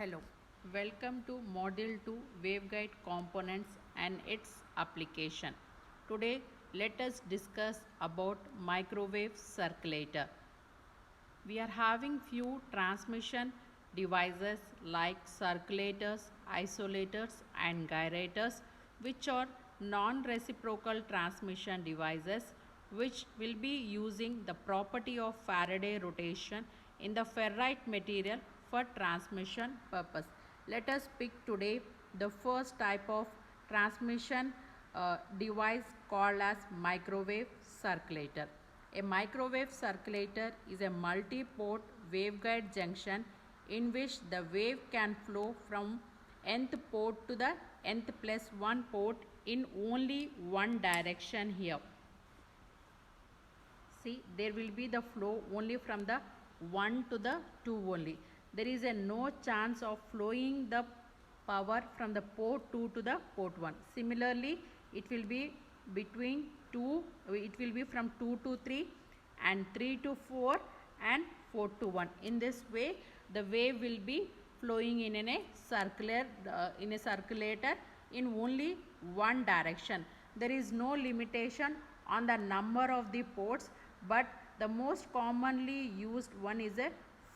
Hello, welcome to Module 2 Waveguide Components and its application. Today, let us discuss about microwave circulator. We are having few transmission devices like circulators, isolators and gyrators, which are non-reciprocal transmission devices which will be using the property of Faraday rotation in the ferrite material for transmission purpose. Let us pick today the first type of transmission device called as microwave circulator. A microwave circulator is a multi-port waveguide junction in which the wave can flow from nth port to the nth plus 1 port in only one direction here. See, there will be the flow only from the 1 to the 2 only. There is a no chance of flowing the power from the port 2 to the port 1. Similarly, it will be between 2, it will be from 2 to 3 and 3 to 4 and 4 to 1. In this way, the wave will be flowing in a circulator in only one direction. There is no limitation on the number of the ports, but the most commonly used one is a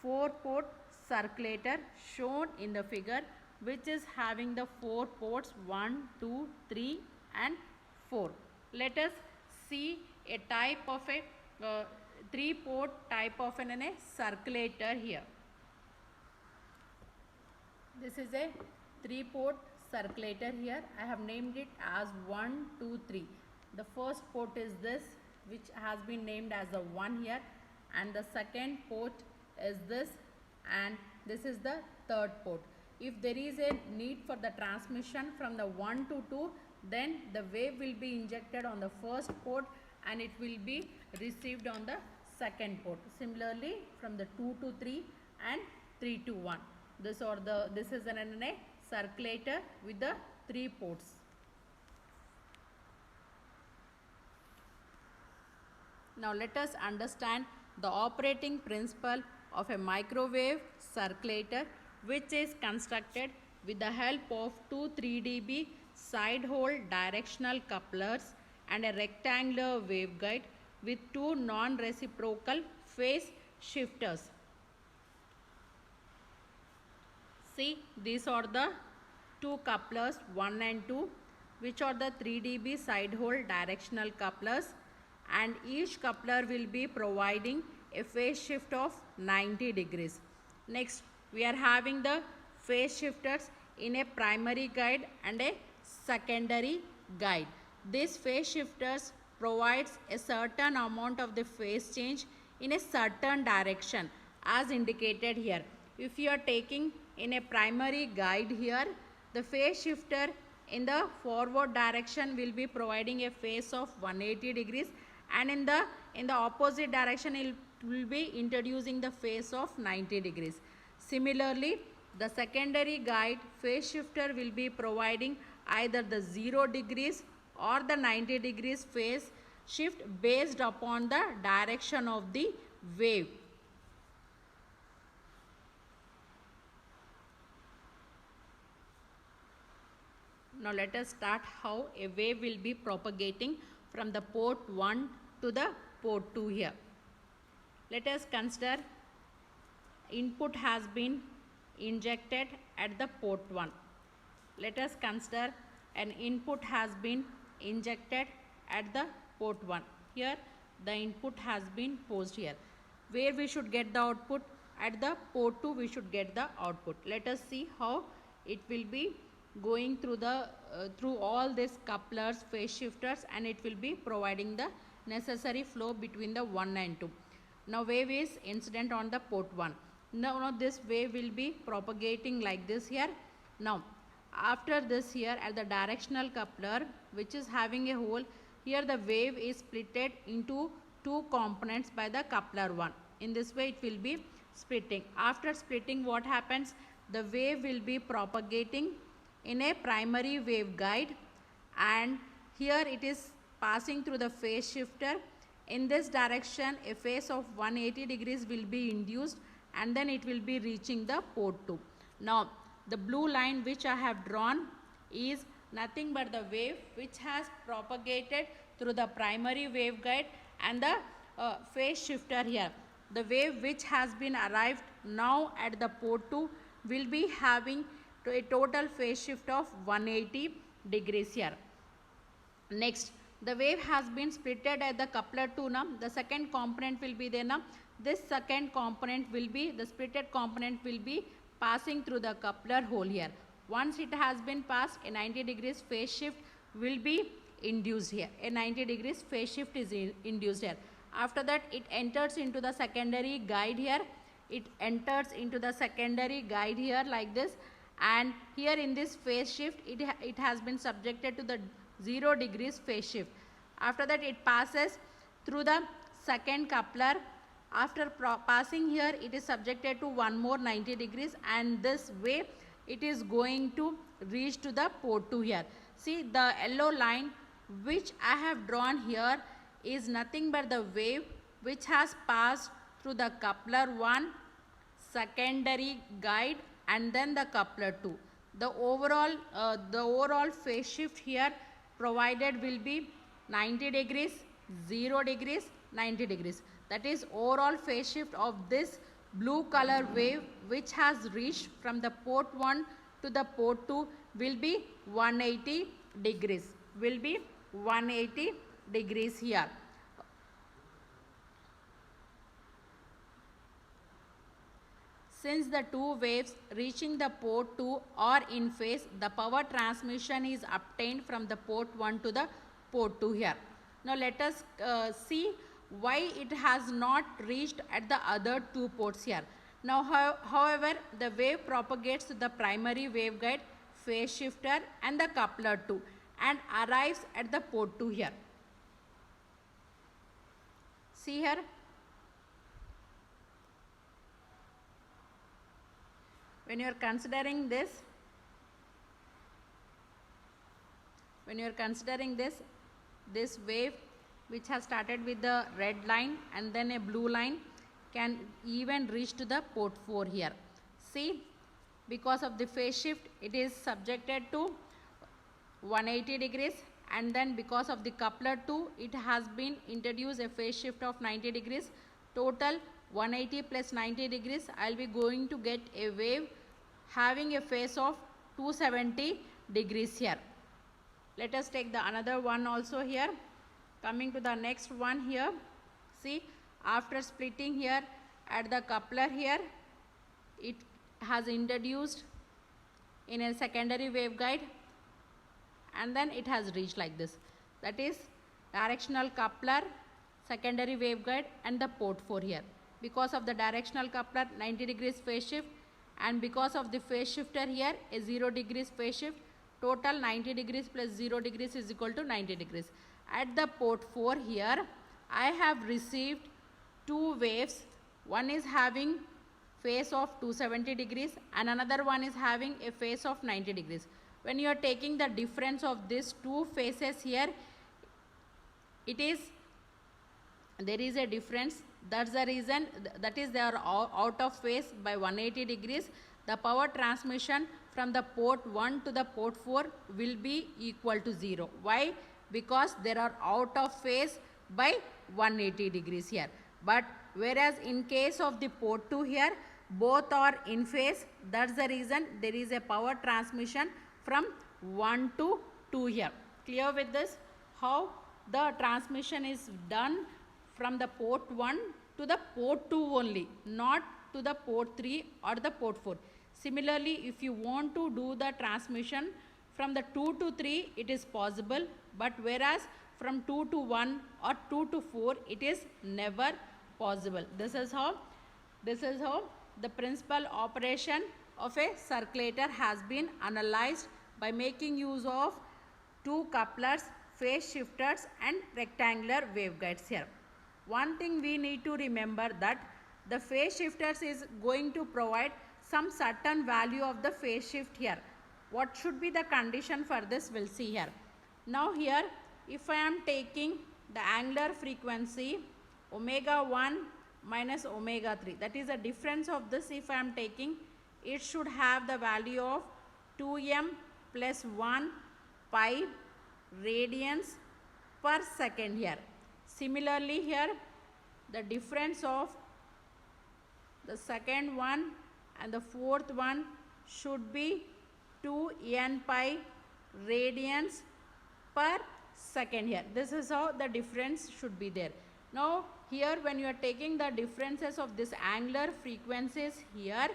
4-port circulator shown in the figure, which is having the 4 ports 1, 2, 3 and 4. Let us see a type of a 3-port type of a circulator here. This is a 3-port circulator here. I have named it as 1, 2, 3. The first port is this, which has been named as a 1 here, and the second port is this, and this is the third port. If there is a need for the transmission from the 1 to 2, then the wave will be injected on the first port and it will be received on the second port. Similarly, from the 2 to 3 and 3 to 1. This is an circulator with the 3 ports. Now let us understand the operating principle of a microwave circulator, which is constructed with the help of two 3 dB side hole directional couplers and a rectangular waveguide with two non-reciprocal phase shifters. See, these are the two couplers 1 and 2, which are the 3 dB side hole directional couplers, and each coupler will be providing a phase shift of 90 degrees. Next, we are having the phase shifters in a primary guide and a secondary guide. These phase shifters provides a certain amount of the phase change in a certain direction as indicated here. If you are taking in a primary guide here, the phase shifter in the forward direction will be providing a phase of 180 degrees, and in the opposite direction it will be introducing the phase of 90 degrees. Similarly, the secondary guide phase shifter will be providing either the 0 degrees or the 90 degrees phase shift based upon the direction of the wave. Now let us start how a wave will be propagating from the port 1 to the port 2 here. Let us consider input has been injected at the port 1. Let us consider an input has been injected at the port 1. Here the input has been posed here. Where we should get the output? At the port 2 we should get the output. Let us see how it will be going through the through all these couplers, phase shifters, and it will be providing the necessary flow between the 1 and 2. Now wave is incident on the port 1. Now this wave will be propagating like this here. Now after this here at the directional coupler, which is having a hole, here the wave is splitted into two components by the coupler 1. In this way it will be splitting. After splitting, what happens? The wave will be propagating in a primary waveguide, and here it is passing through the phase shifter. In this direction, a phase of 180 degrees will be induced, and then it will be reaching the port 2. Now the blue line which I have drawn is nothing but the wave which has propagated through the primary waveguide and the phase shifter here. The wave which has been arrived now at the port 2 will be having a total phase shift of 180 degrees here. Next, the wave has been splitted at the coupler 2 now. The second component will be there now. This second component will be, the splitted component will be passing through the coupler hole here. Once it has been passed, a 90 degrees phase shift will be induced here. A 90 degrees phase shift is induced here. After that, it enters into the secondary guide here. It enters into the secondary guide here like this, and here in this phase shift, it has been subjected to the 0 degrees phase shift. After that, it passes through the second coupler. After passing here, it is subjected to one more 90 degrees, and this way it is going to reach to the port 2 here. See, the yellow line which I have drawn here is nothing but the wave which has passed through the coupler 1, secondary guide, and then the coupler 2. The overall phase shift here provided will be 90 degrees, 0 degrees, 90 degrees. That is overall phase shift of this blue color wave which has reached from the port 1 to the port 2 will be 180 degrees. Will be 180 degrees here. Since the two waves reaching the port 2 are in phase, the power transmission is obtained from the port 1 to the port 2 here. Now let us see why it has not reached at the other two ports here. Now however, the wave propagates to the primary waveguide, phase shifter and the coupler 2 and arrives at the port 2 here. See here. When you are considering this, this wave which has started with the red line and then a blue line can even reach to the port 4 here. See, because of the phase shift, it is subjected to 180 degrees, and then because of the coupler 2, it has been introduced a phase shift of 90 degrees. Total 180 plus 90 degrees, I will be going to get a wave having a phase of 270 degrees here. Let us take the another one also here. Coming to the next one here, see, after splitting here at the coupler here, it has introduced in a secondary waveguide and then it has reached like this. That is directional coupler, secondary waveguide and the port 4 here. Because of the directional coupler, 90 degrees phase shift, and because of the phase shifter here, a 0 degrees phase shift. Total 90 degrees plus 0 degrees is equal to 90 degrees. At the port 4 here, I have received two waves. One is having phase of 270 degrees and another one is having a phase of 90 degrees. When you are taking the difference of these two phases here, there is a difference. That's the reason, that is they are out of phase by 180 degrees. The power transmission from the port 1 to the port 4 will be equal to 0. Why? Because they are out of phase by 180 degrees here. But whereas in case of the port 2 here, both are in phase. That's the reason there is a power transmission from 1 to 2 here. Clear with this? How the transmission is done from the port 1 to the port 2 only, not to the port 3 or the port 4. Similarly, if you want to do the transmission from the 2 to 3, it is possible, but whereas from 2 to 1 or 2 to 4, it is never possible. This is how the principal operation of a circulator has been analyzed by making use of two couplers, phase shifters and rectangular waveguides here. One thing we need to remember that the phase shifters is going to provide some certain value of the phase shift here. What should be the condition for this? We'll see here. Now here, if I am taking the angular frequency omega 1 minus omega 3, that is the difference of this. If I am taking it should have the value of 2m plus 1 pi radians per second here. Similarly here, the difference of the second one and the fourth one should be 2n pi radians per second here. This is how the difference should be there. Now here when you are taking the differences of this angular frequencies here,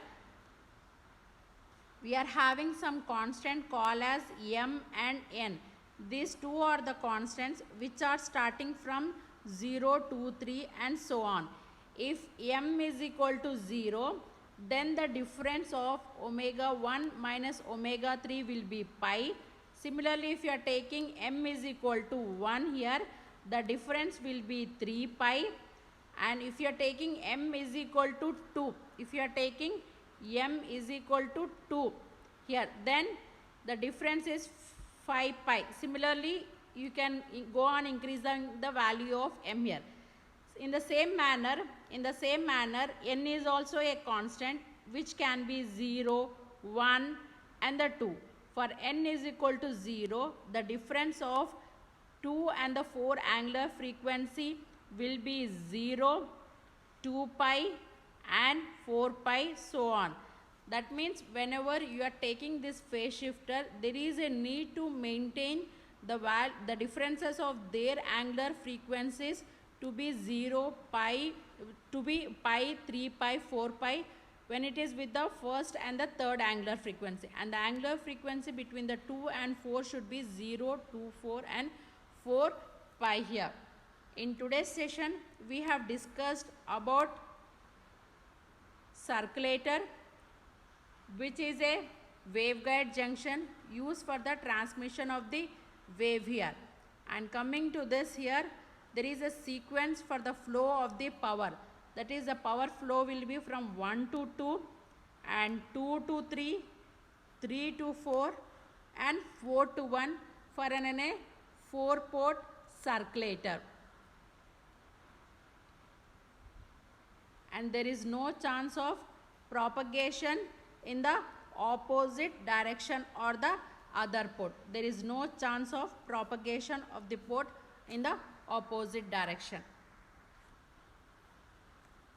we are having some constant called as m and n. These two are the constants which are starting from 0, 2, 3 and so on. If m is equal to 0, then the difference of omega 1 minus omega 3 will be pi. Similarly, if you are taking m is equal to 1 here, the difference will be 3 pi. And if you are taking m is equal to 2, if you are taking m is equal to 2 here, then the difference is 5 pi. Similarly, you can go on increasing the value of m here. In the same manner, n is also a constant which can be 0, 1 and the 2. For n is equal to 0, the difference of 2 and the 4 angular frequency will be 0, 2 pi and 4 pi, so on. That means whenever you are taking this phase shifter, there is a need to maintain the differences of their angular frequencies to be 0, pi, to be pi, 3 pi, 4 pi when it is with the first and the third angular frequency. And the angular frequency between the 2 and 4 should be 0, 2, 4 and 4 pi here. In today's session, we have discussed about circulator, which is a waveguide junction used for the transmission of the wave here. And coming to this here, there is a sequence for the flow of the power. That is, the power flow will be from 1 to 2 and 2 to 3, 3 to 4 and 4 to 1 for a 4-port circulator. And there is no chance of propagation in the opposite direction or the other port. There is no chance of propagation of the port in the opposite direction.